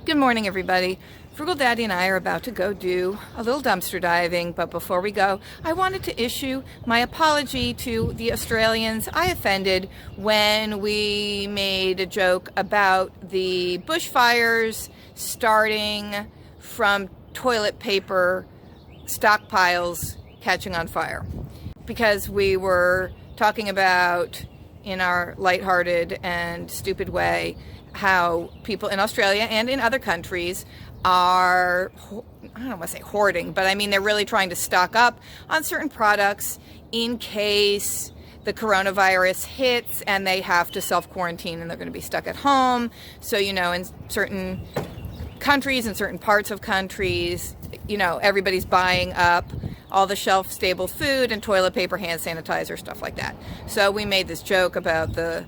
Good morning, everybody. Frugal Daddy and I are about to go do a little dumpster diving, but before we go, I wanted to issue my apology to the Australians I offended when we made a joke about the bushfires starting from toilet paper stockpiles catching on fire. Because we were talking about, in our lighthearted and stupid way, how people in Australia and in other countries are, I don't want to say hoarding, but I mean they're really trying to stock up on certain products in case the coronavirus hits and they have to self-quarantine and they're going to be stuck at home. So, you know, in certain countries, in certain parts of countries, you know, everybody's buying up all the shelf-stable food and toilet paper, hand sanitizer, stuff like that. So we made this joke about the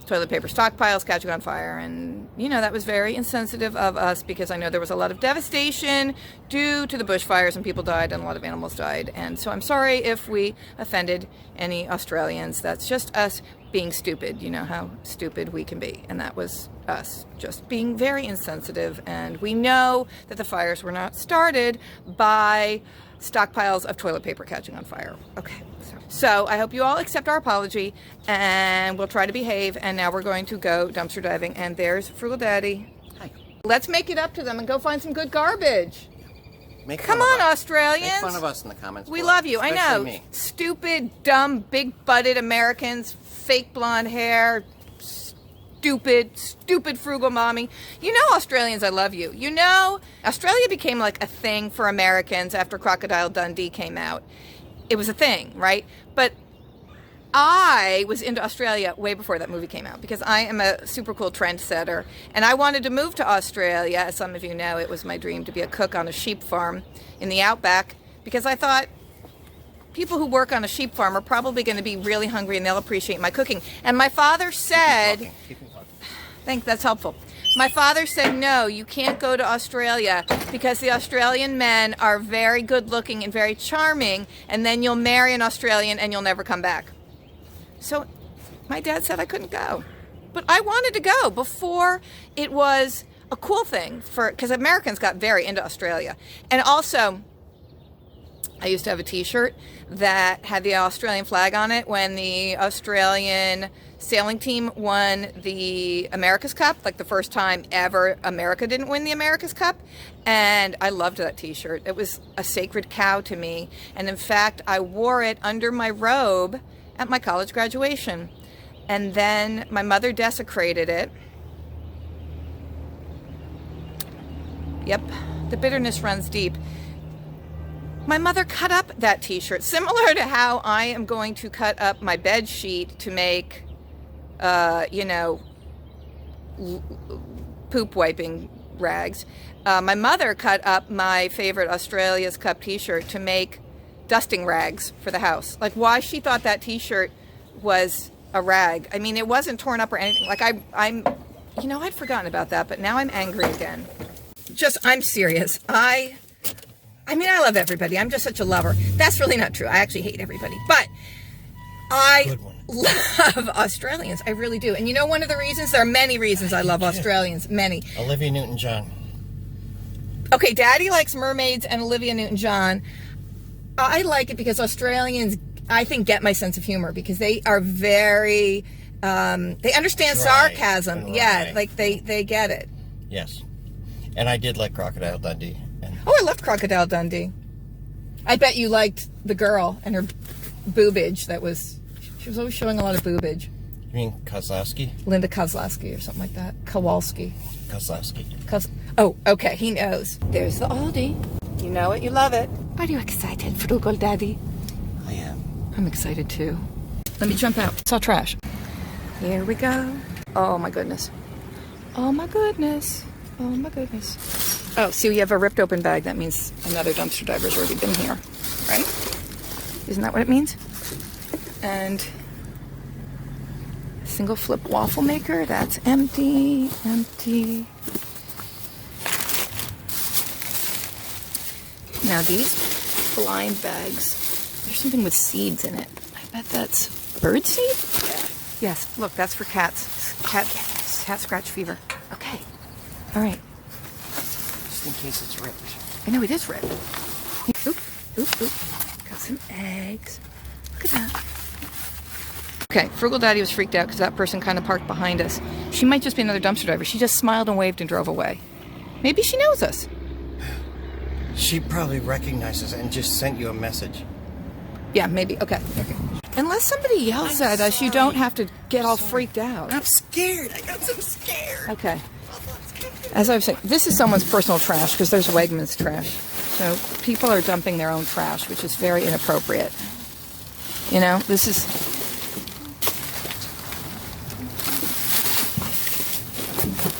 toilet paper stockpiles catching on fire, and you know, that was very insensitive of us because I know there was a lot of devastation due to the bushfires and people died and a lot of animals died, and so I'm sorry if we offended any Australians. That's just us being stupid. You know how stupid we can be, and that was us just being very insensitive. And we know that the fires were not started by stockpiles of toilet paper catching on fire. Okay, so I hope you all accept our apology and we'll try to behave. And now we're going to go dumpster diving, and there's Frugal Daddy. Hi. Let's make it up to them and go find some good garbage. Come on, Australians. Make fun of us in the comments. We love you. I know. Me. Stupid, dumb, big-butted Americans, fake blonde hair, stupid frugal mommy. You know, Australians, I love you. You know, Australia became like a thing for Americans after Crocodile Dundee came out. It was a thing, right? But I was into Australia way before that movie came out because I am a super cool trendsetter, and I wanted to move to Australia. As some of you know, it was my dream to be a cook on a sheep farm in the outback because I thought people who work on a sheep farm are probably going to be really hungry and they'll appreciate my cooking. And my father said, thanks, that's helpful. My father said, no, you can't go to Australia because the Australian men are very good looking and very charming, and then you'll marry an Australian and you'll never come back. So my dad said I couldn't go. But I wanted to go before it was a cool thing, because Americans got very into Australia. And also, I used to have a t-shirt that had the Australian flag on it when the Australian sailing team won the America's Cup, like the first time ever America didn't win the America's Cup. And I loved that t-shirt. It was a sacred cow to me. And in fact, I wore it under my robe at my college graduation. And then my mother desecrated it. Yep, the bitterness runs deep. My mother cut up that t-shirt, similar to how I am going to cut up my bed sheet to make, you know, poop wiping rags. My mother cut up my favorite Australia's Cup t-shirt to make dusting rags for the house. Like, why she thought that t-shirt was a rag. I mean, it wasn't torn up or anything. Like, I'm, you know, I'd forgotten about that, but now I'm angry again. I'm serious. I mean, I love everybody. I'm just such a lover. That's really not true. I actually hate everybody. But I love Australians. I really do. And you know one of the reasons? There are many reasons I love Australians. Many. Olivia Newton-John. Okay, Daddy likes mermaids and Olivia Newton-John. I like it because Australians, I think, get my sense of humor because they are very, they understand sarcasm. Yeah, like they get it. Yes. And I did like Crocodile Dundee. Oh, I loved Crocodile Dundee. I bet you liked the girl and her boobage. She was always showing a lot of boobage. You mean Kozlowski? Linda Kozlowski or something like that. Kowalski. Kozlowski. Oh, okay, he knows. There's the Aldi. You know it, you love it. Are you excited, Frugal Daddy? I am. I'm excited too. Let me jump out. It's all trash. Here we go. Oh my goodness. Oh my goodness. Oh my goodness. Oh, see, we have a ripped open bag. That means another dumpster diver's already been here, right? Isn't that what it means? And single flip waffle maker, that's empty. Now these blind bags, there's something with seeds in it. I bet that's bird seed? Yes, look, that's for cats. Cat scratch fever. Okay, all right. just in case it's ripped. I know it is ripped. Oop, oop, oop. Got some eggs. Look at that. Okay, Frugal Daddy was freaked out because that person kind of parked behind us. She might just be another dumpster driver. She just smiled and waved and drove away. Maybe she knows us. She probably recognizes and just sent you a message. Yeah, maybe. Okay. Unless somebody yells at us, you don't have to get all freaked out. I'm scared. I got so scared. Okay. As I was saying, this is someone's personal trash because there's Wegmans trash. So people are dumping their own trash, which is very inappropriate. You know, this is...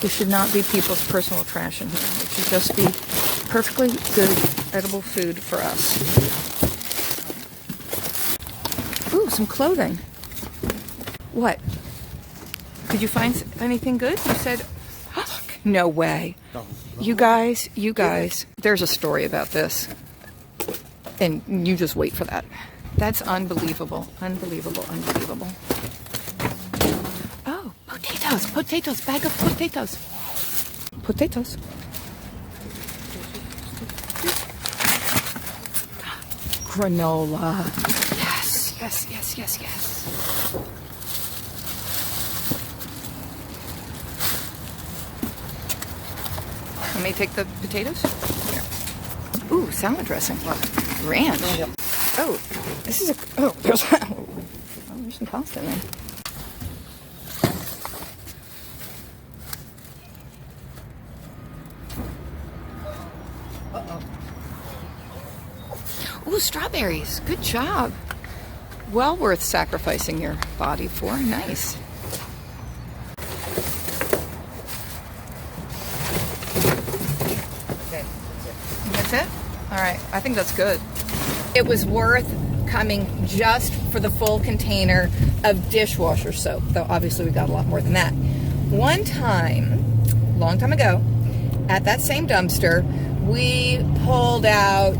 This should not be people's personal trash in here. It should just be perfectly good, edible food for us. Ooh, some clothing. What? Did you find anything good? You said... No way. You guys, there's a story about this. And you just wait for that. That's unbelievable. Unbelievable, unbelievable. Oh, potatoes, bag of potatoes. Potatoes. Granola. Yes. Let me take the potatoes. Here. Ooh, salad dressing. Ranch. Oh, this is there's some pasta in there. Ooh, strawberries. Good job. Well worth sacrificing your body for. Nice. That's it? All right. I think that's good. It was worth coming just for the full container of dishwasher soap, though obviously we got a lot more than that. One time, long time ago, at that same dumpster, we pulled out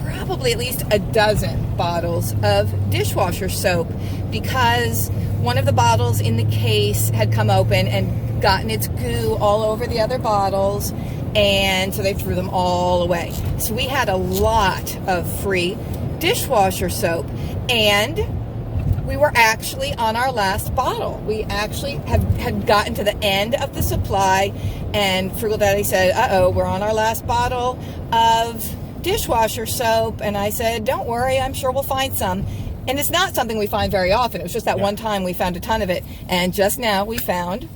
probably at least a dozen bottles of dishwasher soap because one of the bottles in the case had come open and gotten its goo all over the other bottles, and so they threw them all away. So we had a lot of free dishwasher soap, and we were actually on our last bottle. We actually had gotten to the end of the supply, and Frugal Daddy said, uh-oh, we're on our last bottle of dishwasher soap. And I said, don't worry, I'm sure we'll find some. And it's not something we find very often. It was just that one time we found a ton of it, and just now we found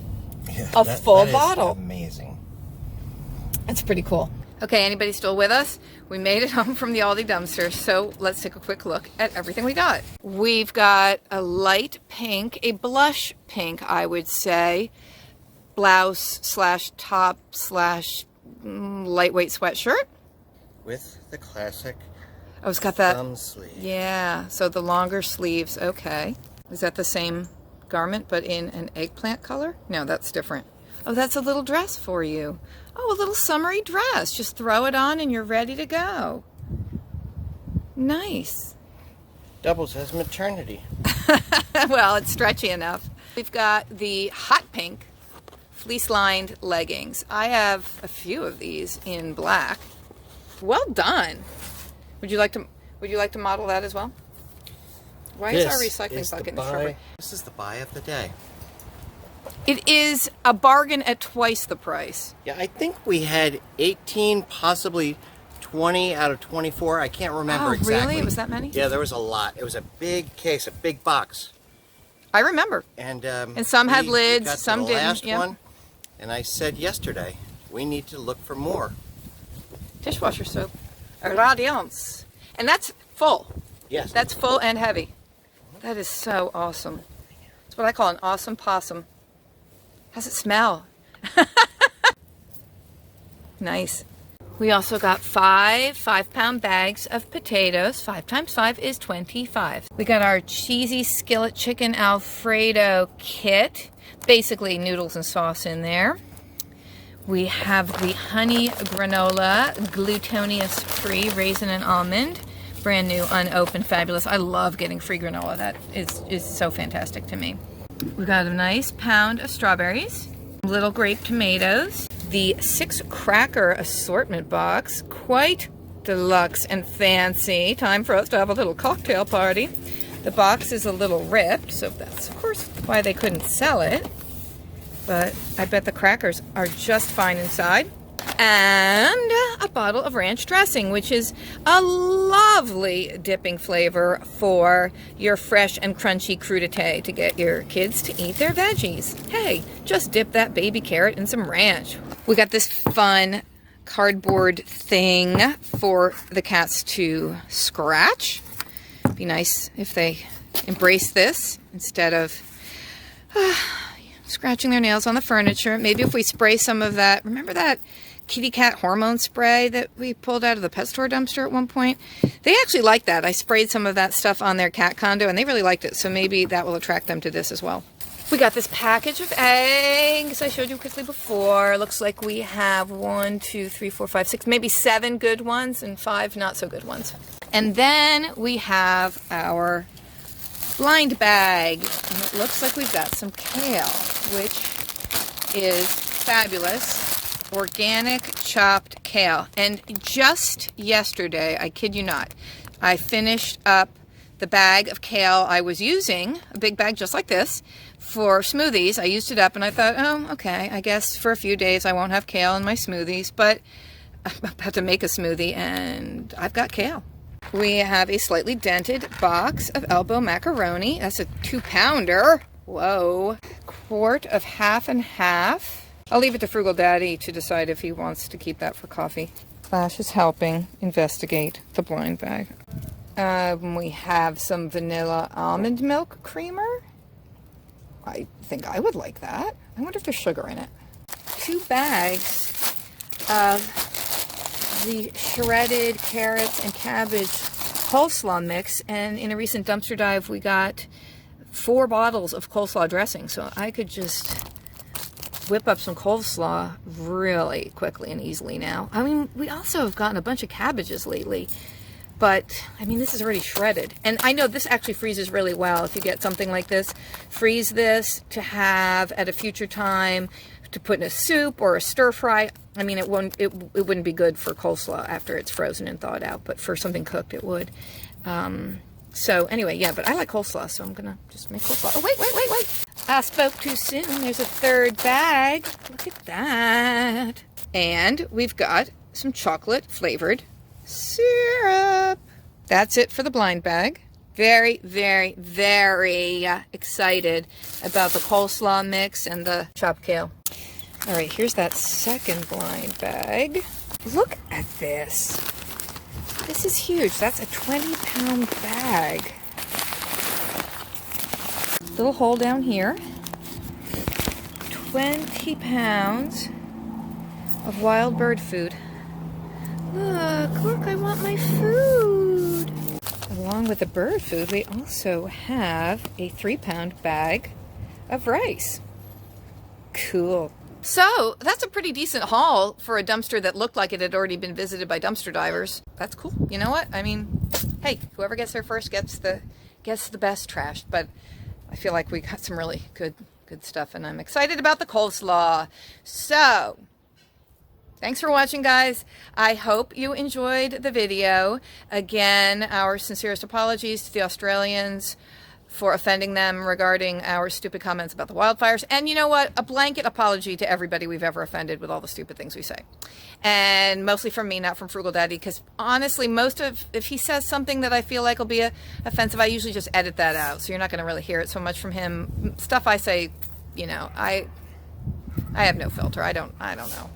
a full bottle. Amazing. That's pretty cool. Okay, anybody still with us? We made it home from the Aldi dumpster, so let's take a quick look at everything we got. We've got a light pink, a blush pink, I would say, blouse / top / lightweight sweatshirt. With the classic Oh, it's got that thumb sleeve. Yeah, so the longer sleeves. Okay. Is that the same garment but in an eggplant color? No, that's different. Oh, that's a little dress for you. Oh, a little summery dress. Just throw it on and you're ready to go. Nice. Doubles as maternity. Well, it's stretchy enough. We've got the hot pink fleece-lined leggings. I have a few of these in black. Well done. Would you like to model that as well? Why is our recycling bucket in the shrubbery? This is the buy of the day. It is a bargain at twice the price. Yeah, I think we had 18, possibly 20 out of 24. I can't remember exactly. Oh, really? It was that many? Yeah, there was a lot. It was a big case, a big box. I remember. And some had lids, we got some to the didn't. last Yeah. one, and I said yesterday, we need to look for more. Dishwasher soap. Radiance. And that's full. Yes. That's full and heavy. That is so awesome. It's what I call an awesome possum. How's it smell? Nice. We also got 5 bags of potatoes. 5 times 5 is 25. We got our cheesy skillet chicken Alfredo kit. Basically noodles and sauce in there. We have the honey granola, glutinous free, raisin and almond. Brand new, unopened, fabulous. I love getting free granola. That is so fantastic to me. We got a nice pound of strawberries, little grape tomatoes, the 6 cracker assortment box. Quite deluxe and fancy. Time for us to have a little cocktail party. The box is a little ripped, so that's of course why they couldn't sell it. But I bet the crackers are just fine inside. And a bottle of ranch dressing, which is a lovely dipping flavor for your fresh and crunchy crudité to get your kids to eat their veggies. Hey, just dip that baby carrot in some ranch. We got this fun cardboard thing for the cats to scratch. Be nice if they embrace this instead of scratching their nails on the furniture. Maybe if we spray some of that, remember that kitty cat hormone spray that we pulled out of the pet store dumpster at one point? They actually liked that. I sprayed some of that stuff on their cat condo and they really liked it. So maybe that will attract them to this as well. We got this package of eggs I showed you quickly before. Looks like we have 1, 2, 3, 4, 5, 6, maybe 7 good ones and 5 not so good ones. And then we have our blind bag. And it looks like we've got some kale, which is fabulous. Organic chopped kale. And just yesterday, I kid you not, I finished up the bag of kale I was using, a big bag just like this, for smoothies. I used it up and I thought, oh, okay, I guess for a few days I won't have kale in my smoothies, but I'm about to make a smoothie and I've got kale. We have a slightly dented box of elbow macaroni. That's a 2-pounder. Whoa. Quart of half and half. I'll leave it to Frugal Daddy to decide if he wants to keep that for coffee. Flash is helping investigate the blind bag. We have some vanilla almond milk creamer. I think I would like that. I wonder if there's sugar in it. 2 bags of the shredded carrots and cabbage coleslaw mix, and in a recent dumpster dive we got 4 bottles of coleslaw dressing, so I could just whip up some coleslaw really quickly and easily now. I mean, we also have gotten a bunch of cabbages lately, but I mean, this is already shredded. And I know this actually freezes really well if you get something like this. Freeze this to have at a future time to put in a soup or a stir fry. I mean, it wouldn't be good for coleslaw after it's frozen and thawed out, but for something cooked it would. So anyway, yeah, but I like coleslaw, so I'm gonna just make coleslaw. Oh, wait. I spoke too soon. There's a 3rd bag. Look at that. And we've got some chocolate flavored syrup. That's it for the blind bag. Very, very, very excited about the coleslaw mix and the chopped kale. All right, here's that 2nd blind bag. Look at this. This is huge. That's a 20-pound bag. Little hole down here. 20 pounds of wild bird food. Look, I want my food. Along with the bird food, we also have a 3-pound bag of rice. Cool. So that's a pretty decent haul for a dumpster that looked like it had already been visited by dumpster divers. That's cool. You know what? I mean, hey, whoever gets there first gets the best trash. But I feel like we got some really good stuff, and I'm excited about the coleslaw. So thanks for watching, guys. I hope you enjoyed the video. Again, our sincerest apologies to the Australians for offending them regarding our stupid comments about the wildfires. And you know what? A blanket apology to everybody we've ever offended with all the stupid things we say. And mostly from me, not from Frugal Daddy, because honestly, if he says something that I feel like will be offensive, I usually just edit that out. So you're not going to really hear it so much from him. Stuff I say, you know, I have no filter. I don't know.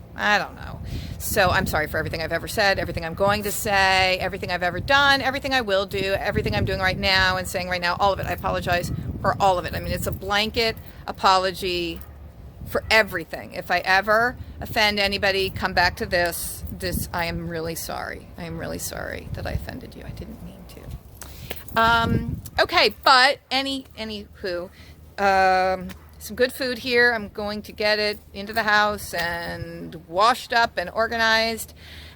So I'm sorry for everything I've ever said, everything I'm going to say, everything I've ever done, everything I will do, everything I'm doing right now and saying right now, all of it. I apologize for all of it. I mean, it's a blanket apology for everything. If I ever offend anybody, come back to this. I am really sorry. I am really sorry that I offended you. I didn't mean to. Okay, but anywho, some good food here. I'm going to get it into the house and washed up and organized.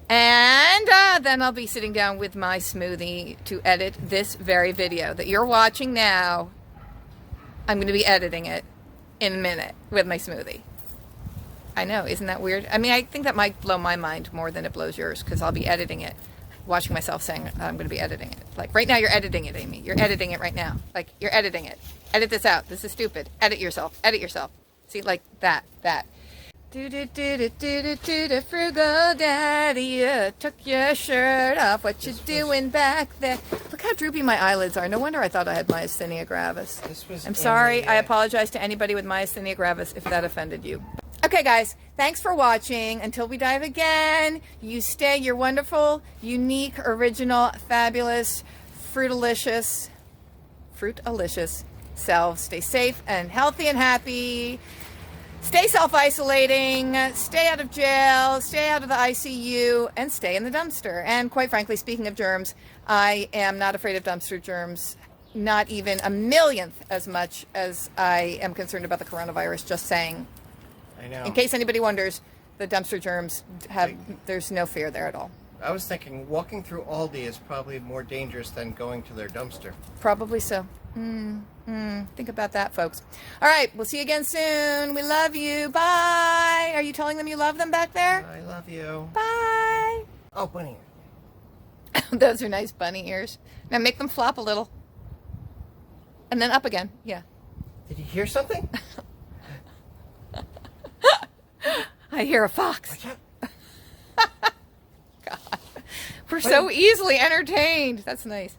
And then I'll be sitting down with my smoothie to edit this very video that you're watching now. I'm going to be editing it in a minute with my smoothie. I know, isn't that weird? I mean, I think that might blow my mind more than it blows yours, because I'll be editing it, watching myself saying I'm going to be editing it. Like, right now you're editing it, Amy. You're editing it right now. Like, you're editing it. Edit this out. This is stupid. Edit yourself. Edit yourself. See, like that. Do Frugal Daddy, took your shirt off. What you doing back there? Look how droopy my eyelids are. No wonder I thought I had myasthenia gravis. I'm sorry. I apologize to anybody with myasthenia gravis if that offended you. Okay, guys, thanks for watching. Until we dive again, you stay your wonderful, unique, original, fabulous, fruitalicious selves. Stay safe and healthy and happy. Stay self-isolating, stay out of jail, stay out of the ICU, and stay in the dumpster. And quite frankly, speaking of germs, I am not afraid of dumpster germs, not even a millionth as much as I am concerned about the coronavirus, just saying. I know. In case anybody wonders, the dumpster germs there's no fear there at all. I was thinking walking through Aldi is probably more dangerous than going to their dumpster. Probably so. Think about that, folks. All right, we'll see you again soon. We love you. Bye. Are you telling them you love them back there? I love you. Bye. Oh, bunny. Those are nice bunny ears. Now make them flop a little. And then up again. Yeah. Did you hear something? I hear a fox. Watch out. God. We're so easily entertained. That's nice.